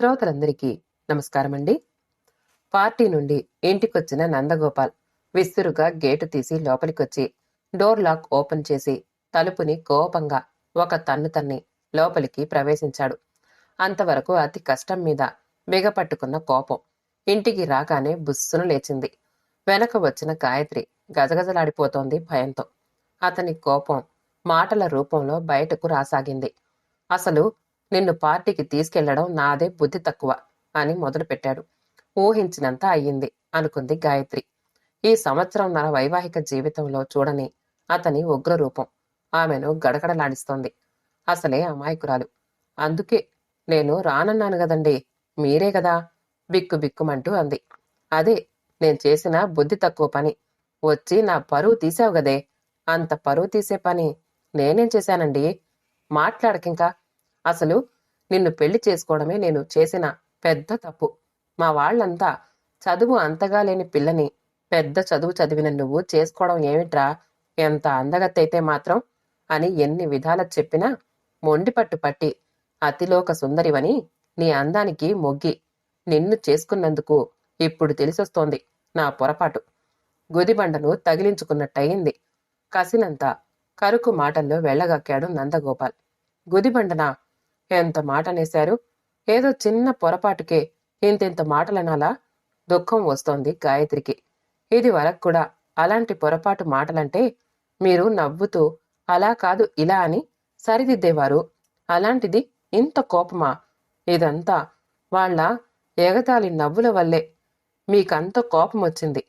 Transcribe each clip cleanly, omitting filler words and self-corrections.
శ్రోతలందరికీ నమస్కారమండి. పార్టీ నుండి ఇంటికొచ్చిన నందగోపాల్ విస్తురుగా గేటు తీసి లోపలికొచ్చి డోర్ లాక్ ఓపెన్ చేసి తలుపుని కోపంగా ఒక తన్ను తన్ని లోపలికి ప్రవేశించాడు. అంతవరకు అతి కష్టం మీద బిగపట్టుకున్న కోపం ఇంటికి రాగానే బుస్సును లేచింది. వెనక వచ్చిన గాయత్రి గజగజలాడిపోతోంది భయంతో. అతని కోపం మాటల రూపంలో బయటకు రాసాగింది. అసలు నిన్ను పార్టీకి తీసుకెళ్లడం నాదే బుద్ధి తక్కువ అని మొదలుపెట్టాడు. ఊహించినంత అయ్యింది అనుకుంది గాయత్రి. ఈ సంవత్సరంన్నర వైవాహిక జీవితంలో చూడని అతని ఉగ్రరూపం ఆమెను గడగడలాడిస్తోంది. అసలే అమాయకురాలు. అందుకే నేను రానన్నాను గదండి, మీరే గదా బిక్కుబిక్కుమంటూ అంది. అదే నేను చేసిన బుద్ధి తక్కువ పని. వచ్చి నా పరువు తీసావు గదే. అంత పరువు తీసే పని నేనేం చేశానండి? మాట్లాడకింకా. అసలు నిన్ను పెళ్లి చేసుకోవడమే నేను చేసిన పెద్ద తప్పు. మా వాళ్ళంతా చదువు అంతగా లేని పిల్లని పెద్ద చదువు చదివిన నువ్వు చేసుకోవడం ఏమిట్రా? ఎంత అందగత్తైతే మాత్రం అని ఎన్ని విధాల చెప్పినా మొండిపట్టు పట్టి అతిలోక సుందరివని నీ అందానికి మొగ్గి నిన్ను చేసుకున్నందుకు ఇప్పుడు తెలిసొస్తోంది నా పొరపాటు. గుదిబండను తగిలించుకున్నట్టయింది. కసినంత కరుకు మాటల్లో వెళ్ళగక్కాడు నందగోపాల్. గుదిబండనా? ఎంత మాటనేశారు? ఏదో చిన్న పొరపాటుకే ఇంతెంత మాటలనాలా? దుఃఖం వస్తోంది గాయత్రికి. ఇది వరకు కూడా అలాంటి పొరపాటు మాటలంటే మీరు నవ్వుతూ అలా కాదు ఇలా అని సరిదిద్దేవారు. అలాంటిది ఇంత కోపమా? ఇదంతా వాళ్ళ ఎగతాళి నవ్వుల వల్లే మీకంత కోపం వచ్చింది.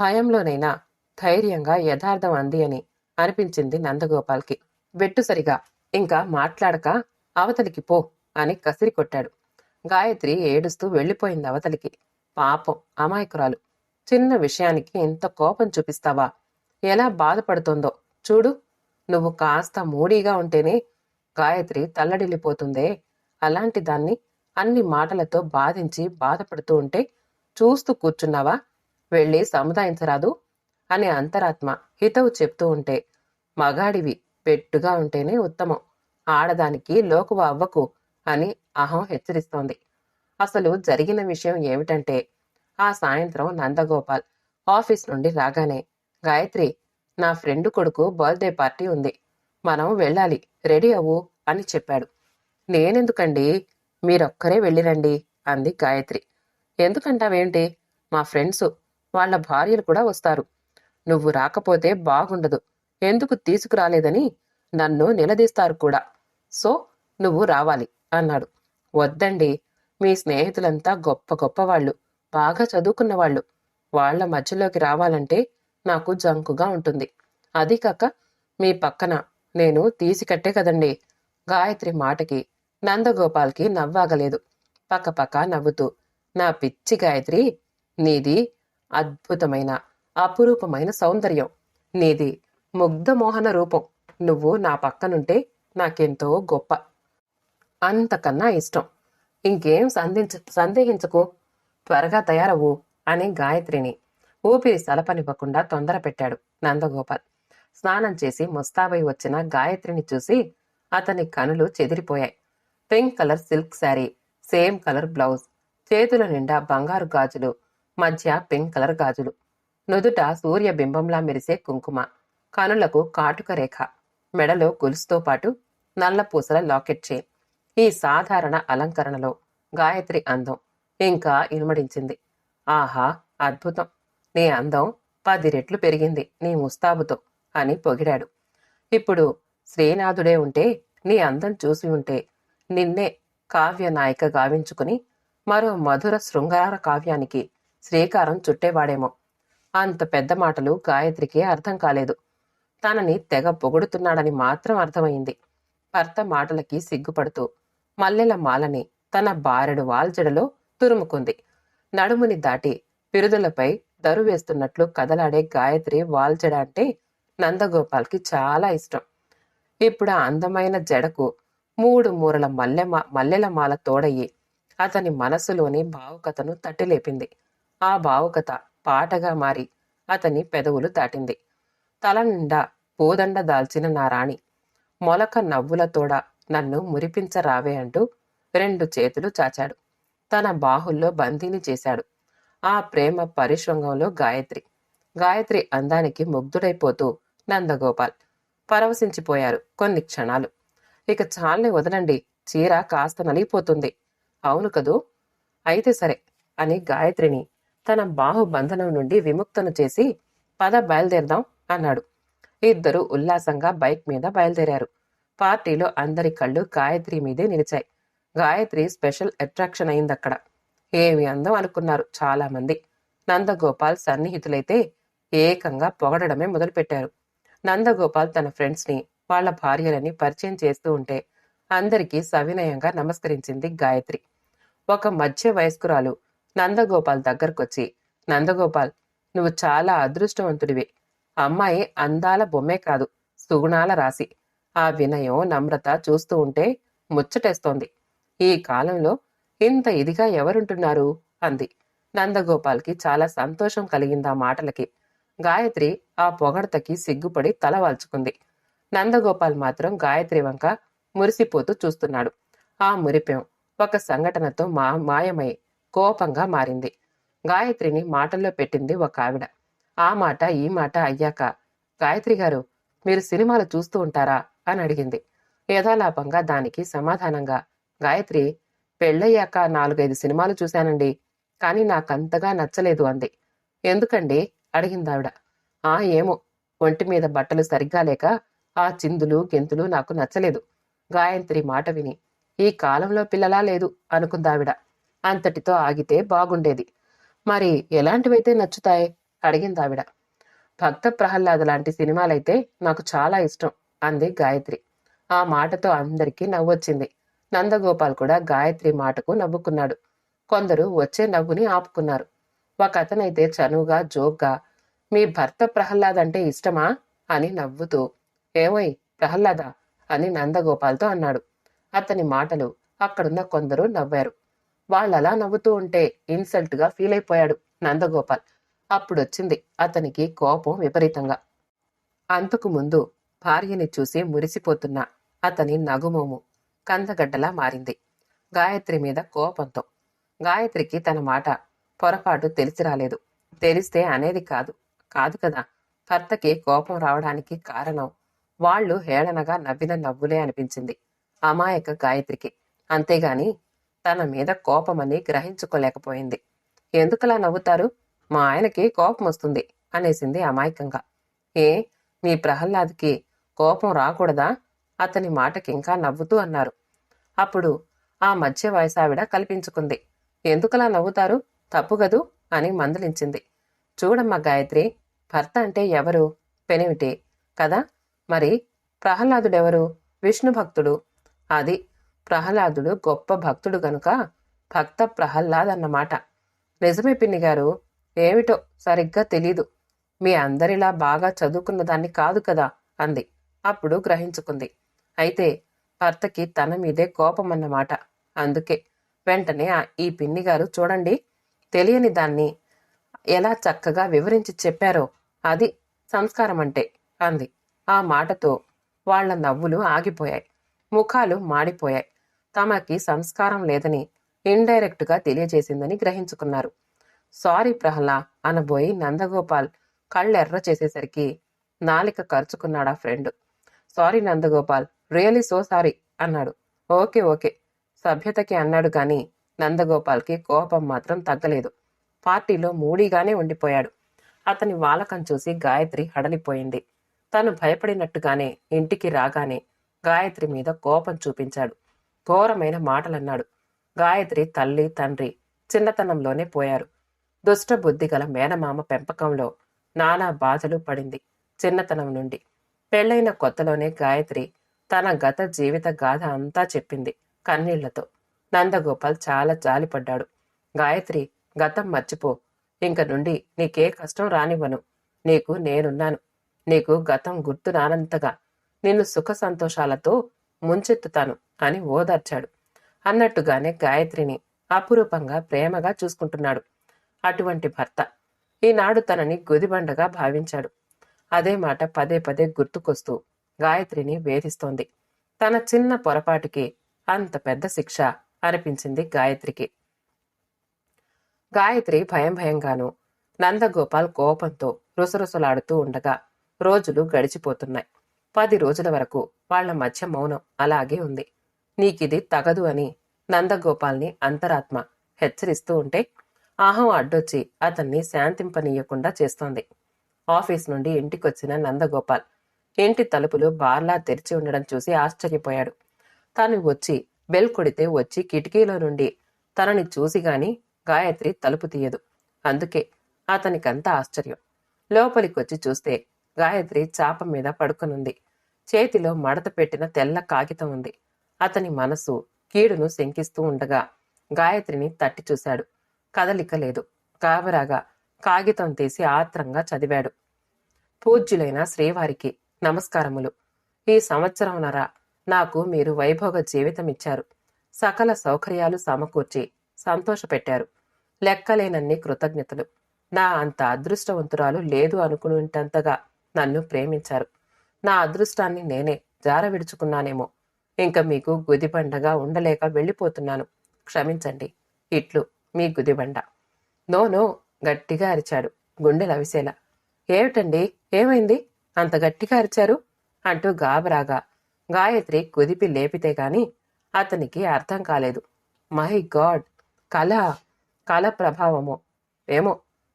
భయంలోనైనా ధైర్యంగా యథార్థం అంది అని అనిపించింది నందగోపాల్కి. వెట్టుసరిగా ఇంకా మాట్లాడక అవతలికి పో అని కసిరి కొట్టాడు. గాయత్రి ఏడుస్తూ వెళ్ళిపోయింది అవతలికి. పాపం అమాయకురాలు. చిన్న విషయానికి ఇంత కోపం చూపిస్తావా? ఎలా బాధపడుతోందో చూడు. నువ్వు కాస్త మూడీగా ఉంటేనే గాయత్రి తల్లడిల్లిపోతుందే. అలాంటి దాన్ని అన్ని మాటలతో బాధించి బాధపడుతూ ఉంటే చూస్తూ కూర్చున్నావా? వెళ్ళి సముదాయించరాదు అని అంతరాత్మ హితవు చెప్తూ ఉంటే మగాడివి పెట్టుగా ఉంటేనే ఉత్తమం. ఆడదానికి లోకువ అవ్వకు అని అహం హెచ్చరిస్తోంది. అసలు జరిగిన విషయం ఏమిటంటే ఆ సాయంత్రం నందగోపాల్ ఆఫీస్ నుండి రాగానే గాయత్రి, నా ఫ్రెండ్ కొడుకు బర్త్డే పార్టీ ఉంది, మనం వెళ్ళాలి, రెడీ అవ్వు అని చెప్పాడు. నేనెందుకండి, మీరొక్కరే వెళ్ళిరండి అంది గాయత్రి. ఎందుకంటావేంటి? మా ఫ్రెండ్స్ వాళ్ళ భార్యలు కూడా వస్తారు. నువ్వు రాకపోతే బాగుండదు, ఎందుకు తీసుకురాలేదని నన్ను నిలదీస్తారు కూడా. సో నువ్వు రావాలి అన్నాడు. వద్దండి, మీ స్నేహితులంతా గొప్ప గొప్పవాళ్ళు, బాగా చదువుకున్నవాళ్ళు. వాళ్ల మధ్యలోకి రావాలంటే నాకు జంకుగా ఉంటుంది. అది కాక మీ పక్కన నేను తీసికట్టే కదండి. గాయత్రి మాటకి నందగోపాల్కి నవ్వాగలేదు. పక్కపక్క నవ్వుతూ, నా పిచ్చి గాయత్రి, నీది అద్భుతమైన అపురూపమైన సౌందర్యం, నీది ముగ్ధమోహన రూపం. నువ్వు నా పక్కనుంటే నాకెంతో గొప్ప, అంతకన్నా ఇష్టం. ఇంకేం సందేహించకు, త్వరగా తయారవు అని గాయత్రిని ఊపిరి సలపనివ్వకుండా తొందర పెట్టాడు నందగోపాల్. స్నానం చేసి ముస్తాబై వచ్చిన గాయత్రిని చూసి అతని కనులు చెదిరిపోయాయి. Pink colour silk sari, same colour blouse, చేతుల నిండా బంగారు గాజులు, మధ్య పింక్ కలర్ గాజులు, నుదుట సూర్య బింబంలా మెరిసే కుంకుమ, కనులకు కాటుక రేఖ, మెడలో గొలుసుతో పాటు నల్లపూసల లాకెట్ చైన్. ఈ సాధారణ అలంకరణలో గాయత్రి అందం ఇంకా ఇనుమడించింది. ఆహా, అద్భుతం! నీ అందం 10 రెట్లు పెరిగింది నీ ముస్తాబుతో అని పొగిడాడు. ఇప్పుడు శ్రీనాథుడే ఉంటే నీ అందం చూసి ఉంటే నిన్నే కావ్య నాయిక గావించుకుని మరో మధుర శృంగార కావ్యానికి శ్రీకారం చుట్టేవాడేమో. అంత పెద్ద మాటలు గాయత్రికి అర్థం కాలేదు. తనని తెగ పొగుడుతున్నాడని మాత్రం అర్థమైంది. భర్త మాటలకి సిగ్గుపడుతూ మల్లెల మాలని తన బారెడు వాల్జడలో తురుముకుంది. నడుముని దాటి పిరుదులపై దరువేస్తున్నట్లు కదలాడే గాయత్రి వాల్జడ అంటే నందగోపాల్కి చాలా ఇష్టం. ఇప్పుడు ఆ అందమైన జడకు 3 మూరల మల్లెల మాల తోడయ్యి అతని మనసులోని భావుకతను తట్టిలేపింది. ఆ భావుకత పాటగా మారి అతని పెదవులు దాటింది. తల నిండా పూదండ దాల్చిన నా రాణి, మొలక నవ్వులతోడ నన్ను మురిపించరావే అంటూ 2 చేతులు చాచాడు. తన బాహుల్లో బందీని చేశాడు. ఆ ప్రేమ పరిశ్రంగంలో గాయత్రి అందానికి ముగ్ధుడైపోతూ నందగోపాల్ పరవశించిపోయారు కొన్ని క్షణాలు. ఇక చాలని వదలండి, చీర కాస్త నలిగిపోతుంది. అవును కదూ, అయితే సరే అని గాయత్రిని తన బాహుబంధనం నుండి విముక్తను చేసి పద బయలుదేరదాం అన్నాడు. ఇద్దరు ఉల్లాసంగా బైక్ మీద బయలుదేరారు. పార్టీలో అందరి కళ్ళు గాయత్రి మీదే నిలిచాయి. గాయత్రి స్పెషల్ అట్రాక్షన్ అయిందక్కడ. ఏమి అందం అనుకున్నారు చాలా మంది. నందగోపాల్ సన్నిహితులైతే ఏకంగా పొగడమే మొదలుపెట్టారు. నందగోపాల్ తన ఫ్రెండ్స్ ని, వాళ్ల భార్యలని పరిచయం చేస్తూ ఉంటే అందరికీ సవినయంగా నమస్కరించింది గాయత్రి. ఒక మధ్య వయస్కురాలు నందగోపాల్ దగ్గరకొచ్చి, నందగోపాల్, నువ్వు చాలా అదృష్టవంతుడివి. అమ్మాయి అందాల బొమ్మే కాదు, సుగుణాల రాశి. ఆ వినయం, నమ్రత చూస్తూ ఉంటే ముచ్చటేస్తోంది. ఈ కాలంలో ఇంత ఇదిగా ఎవరుంటున్నారు అంది. నందగోపాల్కి చాలా సంతోషం కలిగింది ఆ మాటలకి. గాయత్రి ఆ పొగడతకి సిగ్గుపడి తల వాల్చుకుంది. నందగోపాల్ మాత్రం గాయత్రి వంక మురిసిపోతూ చూస్తున్నాడు. ఆ మురిపెం ఒక సంఘటనతో మాయమై కోపంగా మారింది. గాయత్రిని మాటల్లో పెట్టింది ఒక ఆవిడ. ఆ మాట ఈ మాట అయ్యాక, గాయత్రి గారు, మీరు సినిమాలు చూస్తూ ఉంటారా అని అడిగింది. యథాలాపంగా దానికి సమాధానంగా, గాయత్రి, పెళ్ళయ్యాక 4-5 సినిమాలు చూశానండి, కానీ నాకంతగా నచ్చలేదు అంది. ఎందుకండి అడిగిందావిడ. ఏమో, ఒంటి మీద బట్టలు సరిగ్గా లేక ఆ చిందులు గెంతులు నాకు నచ్చలేదు. గాయత్రి మాట విని, ఈ కాలంలో పిల్లలా లేదు అనుకుందావిడ. అంతటితో ఆగితే బాగుండేది. మరి ఎలాంటివైతే నచ్చుతాయి అడిగిందావిడ. భక్త ప్రహ్లాద లాంటి సినిమాలైతే నాకు చాలా ఇష్టం అంది గాయత్రి. ఆ మాటతో అందరికీ నవ్వొచ్చింది. నందగోపాల్ కూడా గాయత్రి మాటకు నవ్వుకున్నాడు. కొందరు వచ్చే నవ్వుని ఆపుకున్నారు. ఒక అతనైతే చనువుగా జోక్గా, మీ భర్త ప్రహ్లాద్ అంటే ఇష్టమా అని నవ్వుతూ, ఏమోయ్ ప్రహ్లాద అని నందగోపాల్తో అన్నాడు. అతని మాటలు అక్కడున్న కొందరు నవ్వారు. వాళ్ళలా నవ్వుతూ ఉంటే ఇన్సల్ట్ గా ఫీల్ అయిపోయాడు నందగోపాల్. అప్పుడొచ్చింది అతనికి కోపం విపరీతంగా. అంతకు ముందు భార్యని చూసి మురిసిపోతున్న అతని నగుమోము కందగడ్డలా మారింది గాయత్రి మీద కోపంతో. గాయత్రికి తన మాట పొరపాటు తెలిసి రాలేదు. తెలిస్తే అనేది కాదు కదా. భర్తకి కోపం రావడానికి కారణం వాళ్ళు హేళనగా నవ్విన నవ్వులే అనిపించింది అమాయక గాయత్రికి. అంతేగాని తన మీద కోపమని గ్రహించుకోలేకపోయింది. ఎందుకలా నవ్వుతారు? మా ఆయనకి కోపం వస్తుంది అనేసింది అమాయకంగా. ఏ, మీ ప్రహ్లాద్కి కోపం రాకూడదా? అతని మాటకింకా నవ్వుతూ అన్నారు. అప్పుడు ఆ మధ్య వయసావిడ కల్పించుకుంది. ఎందుకలా నవ్వుతారు? తప్పుగదు అని మందలించింది. చూడమ్మా గాయత్రి, భర్త అంటే ఎవరు? పెనిమిటి కదా. మరి ప్రహ్లాదుడెవరు? విష్ణు భక్తుడు. అది ప్రహ్లాదుడు గొప్ప భక్తుడు గనుక భక్త ప్రహ్లాద్ అన్నమాట. నిజమే పిన్నిగారు, ఏమిటో సరిగ్గా తెలీదు. మీ అందరిలా బాగా చదువుకున్న దాన్ని కాదు కదా అంది. అప్పుడు గ్రహించుకుంది. అయితే భర్తకి తన మీదే కోపమన్నమాట. అందుకే వెంటనే ఈ పిన్నిగారు చూడండి, తెలియని దాన్ని ఎలా చక్కగా వివరించి చెప్పారో, అది సంస్కారం అంటే అంది. ఆ మాటతో వాళ్ల నవ్వులు ఆగిపోయాయి. ముఖాలు మాడిపోయాయి. తమకి సంస్కారం లేదని ఇండైరెక్ట్ గా తెలియజేసిందని గ్రహించుకున్నారు. సారీ ప్రహ్లా అనబోయి నందగోపాల్ కళ్ళెర్ర చేసేసరికి నాలిక ఖర్చుకున్నాడా friend. Sorry Nandagopal, really so sorry అన్నాడు. ఓకే ఓకే సభ్యతకి అన్నాడు గాని నందగోపాల్కి కోపం మాత్రం తగ్గలేదు. పార్టీలో మూడీగానే ఉండిపోయాడు. అతని వాలకం చూసి గాయత్రి హడలిపోయింది. తను భయపడినట్టుగానే ఇంటికి రాగానే గాయత్రి మీద కోపం చూపించాడు. ఘోరమైన మాటలన్నాడు. గాయత్రి తల్లి తండ్రి చిన్నతనంలోనే పోయారు. దుష్టబుద్ధి గల మేనమామ పెంపకంలో నానా బాధలు పడింది చిన్నతనం నుండి. పెళ్లైన కొత్తలోనే గాయత్రి తన గత జీవిత గాథ అంతా చెప్పింది కన్నీళ్లతో. నందగోపాల్ చాలా జాలిపడ్డాడు. గాయత్రి, గతం మర్చిపో. ఇంక నుండి నీకే కష్టం రానివ్వను. నీకు నేనున్నాను. నీకు గతం గుర్తు రానంతగా నిన్ను సుఖ సంతోషాలతో ముంచెత్తుతాను అని ఓదార్చాడు. అన్నట్టుగానే గాయత్రిని అపురూపంగా ప్రేమగా చూసుకుంటున్నాడు. అటువంటి భర్త ఈనాడు తనని గుదిబండగా భావించాడు. అదే మాట పదే పదే గుర్తుకొస్తూ గాయత్రిని వేధిస్తోంది. తన చిన్న పొరపాటుకి అంత పెద్ద శిక్ష అనిపించింది గాయత్రికి. గాయత్రి భయంగాను, నందగోపాల్ కోపంతో రుసరుసలాడుతూ ఉండగా రోజులు గడిచిపోతున్నాయి. 10 రోజుల వరకు వాళ్ల మధ్య మౌనం అలాగే ఉంది. నీకిది తగదు అని నందగోపాల్ని అంతరాత్మ హెచ్చరిస్తూ ఉంటే అహం అడ్డొచ్చి అతన్ని శాంతింపనీయకుండా చేస్తోంది. ఆఫీస్ నుండి ఇంటికొచ్చిన నందగోపాల్ ఇంటి తలుపులు బార్లా తెరిచి ఉండడం చూసి ఆశ్చర్యపోయాడు. తాను వచ్చి బెల్ కొడితే వచ్చి కిటికీలో నుండి తనని చూసిగాని గాయత్రి తలుపు తీయదు. అందుకే అతనికంత ఆశ్చర్యం. లోపలికొచ్చి చూస్తే గాయత్రి చాప మీద పడుకొనుంది. చేతిలో మడత పెట్టిన తెల్ల కాగితం ఉంది. అతని మనసు కీడును శంకిస్తూ ఉండగా గాయత్రిని తట్టి చూశాడు. కదలిక లేదు. గాబరాగా కాగితం తీసి ఆత్రంగా చదివాడు. పూజ్యులైన శ్రీవారికి నమస్కారములు. ఈ సంవత్సరంన్నర నాకు మీరు వైభోగ జీవితమిచ్చారు. సకల సౌకర్యాలు సమకూర్చి సంతోషపెట్టారు. లెక్కలేనన్ని కృతజ్ఞతలు. నా అంత అదృష్టవంతురాలు లేదు అనుకునేంతగా నన్ను ప్రేమించారు. నా అదృష్టాన్ని నేనే జారవిడుచుకున్నానేమో. ఇంక మీకు గుదిబండగా ఉండలేక వెళ్ళిపోతున్నాను. క్షమించండి. ఇట్లు మీ గుదిబండ. నో నో గట్టిగా అరిచాడు గుండెలవిసేలా. ఏమిటండి, ఏమైంది? అంత గట్టిగా అరిచారు అంటూ గాబరాగా గాయత్రి కుదిపి లేపితే గాని అతనికి అర్థం కాలేదు. మై గాడ్, కళ ప్రభావమో ఏమో.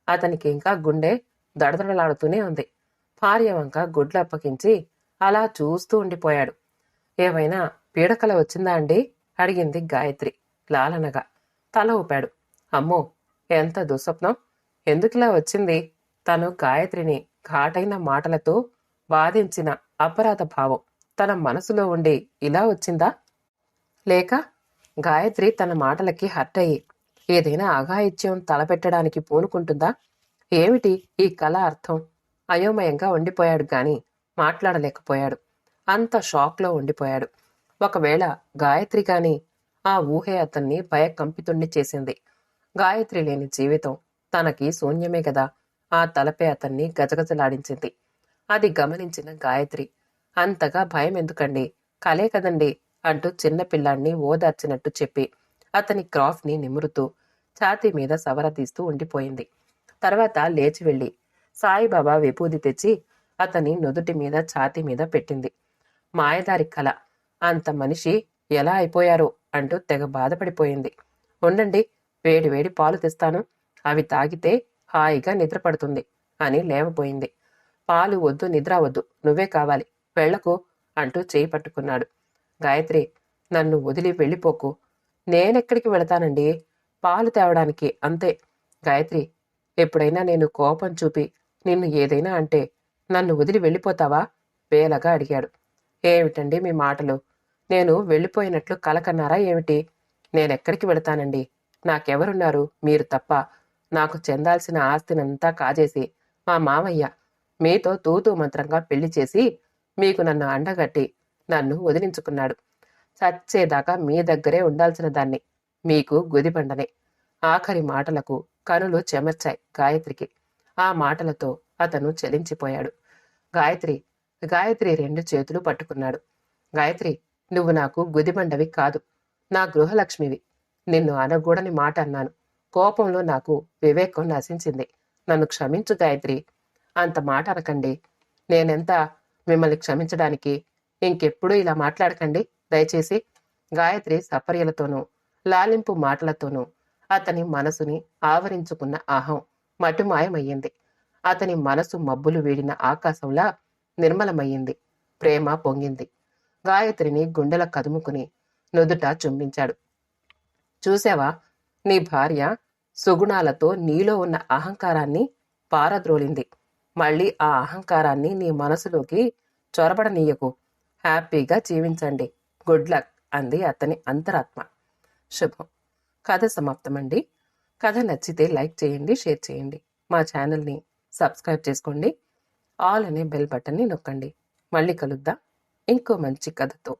అతనికి ఇంకా గుండె దడదడలాడుతూనే ఉంది. భార్య వంక గుడ్లప్పగించి అలా చూస్తూ ఉండిపోయాడు. ఏమైనా పీడకల వచ్చిందా అండి? అడిగింది గాయత్రి లాలనగా. తల ఊపాడు. అమ్మో, ఎంత దుస్వప్నం! ఎందుకిలా వచ్చింది? తను గాయత్రిని ఘాటైన మాటలతో బాధించిన అపరాధ భావం తన మనసులో ఉండి ఇలా వచ్చిందా? లేక గాయత్రి తన మాటలకి హర్ట్ అయ్యి ఏదైనా అఘాయిత్యం తలపెట్టడానికి పూనుకుంటుందా? ఏమిటి ఈ కళ అర్థం? అయోమయంగా ఉండిపోయాడు గాని మాట్లాడలేకపోయాడు. అంత షాక్లో ఉండిపోయాడు. ఒకవేళ గాయత్రి గాని ఆ ఊహే అతన్ని భయకంపితుణ్ణి చేసింది. గాయత్రి లేని జీవితం తనకి శూన్యమే గదా. ఆ తలపే అతన్ని గజగజలాడించింది. అది గమనించిన గాయత్రి అంతగా భయం ఎందుకండి, కలే కదండి అంటూ చిన్నపిల్లాన్ని ఓదార్చినట్టు చెప్పి అతని క్రాఫ్ని నిమురుతూ ఛాతీ మీద సవరతీస్తూ ఉండిపోయింది. తర్వాత లేచి వెళ్ళి సాయిబాబా విభూది తెచ్చి అతని నుదుటి మీద ఛాతీ మీద పెట్టింది. మాయదారి కళ. అంత మనిషి ఎలా అయిపోయారో అంటూ తెగ బాధపడిపోయింది. ఉండండి, వేడి పాలు తెస్తాను. అవి తాగితే హాయిగా నిద్రపడుతుంది అని లేవబోయింది. పాలు వద్దు, నిద్ర వద్దు, నువ్వే కావాలి, వెళ్ళకు అంటూ చేయి పట్టుకున్నాడు. గాయత్రి, నన్ను వదిలి వెళ్ళిపోకు. నేనెక్కడికి వెళతానండి? పాలు తేవడానికి అంతే. గాయత్రి, ఎప్పుడైనా నేను కోపం చూపి నిన్ను ఏదైనా అంటే నన్ను వదిలి వెళ్ళిపోతావా? వేలగా అడిగాడు. ఏమిటండి మీ మాటలు? నేను వెళ్ళిపోయినట్లు కలకన్నారా ఏమిటి? నేనెక్కడికి వెళతానండి? నాకెవరున్నారు? మీరు తప్ప. నాకు చెందాల్సిన ఆస్తినంతా కాజేసి మా మామయ్య మీతో తూతూ మంత్రంగా పెళ్లి చేసి మీకు నన్ను అండగట్టి నన్ను వదిలించుకున్నాడు. చచ్చేదాకా మీ దగ్గరే ఉండాల్సిన దాన్ని. మీకు గుదిబండనే. ఆఖరి మాటలకు కనులు చెమర్చాయి గాయత్రికి. ఆ మాటలతో అతను చలించిపోయాడు. గాయత్రి 2 చేతులు పట్టుకున్నాడు. గాయత్రి, నువ్వు నాకు గుదిబండవి కాదు, నా గృహలక్ష్మివి. నిన్ను అనగూడని మాట అన్నాను. కోపంలో నాకు వివేకం నశించింది. నన్ను క్షమించు గాయత్రి. అంత మాట అనకండి. నేనెంత మిమ్మల్ని క్షమించడానికి. ఇంకెప్పుడూ ఇలా మాట్లాడకండి దయచేసి. గాయత్రి సపర్యలతోనూ లాలింపు మాటలతోనూ అతని మనసుని ఆవరించుకున్న అహం మటుమాయమయ్యింది. అతని మనసు మబ్బులు వీడిన ఆకాశంలా నిర్మలమయ్యింది. ప్రేమ పొంగింది. గాయత్రిని గుండెల కదుముకుని నుదుట చుంబించాడు. చూసావా, నీ భార్య సుగుణాలతో నీలో ఉన్న అహంకారాన్ని పారద్రోలింది. మళ్ళీ ఆ అహంకారాన్ని నీ మనసులోకి చొరబడనీయకు. హ్యాపీగా జీవించండి. గుడ్ లక్ అంది అతని అంతరాత్మ. శుభం. కథ సమాప్తమండి. కథ నచ్చితే లైక్ చేయండి, షేర్ చేయండి. మా ఛానల్ని సబ్స్క్రైబ్ చేసుకోండి. ఆల్ అనే బెల్ బటన్ని నొక్కండి. మళ్ళీ కలుద్దాం ఇంకో మంచి కథతో.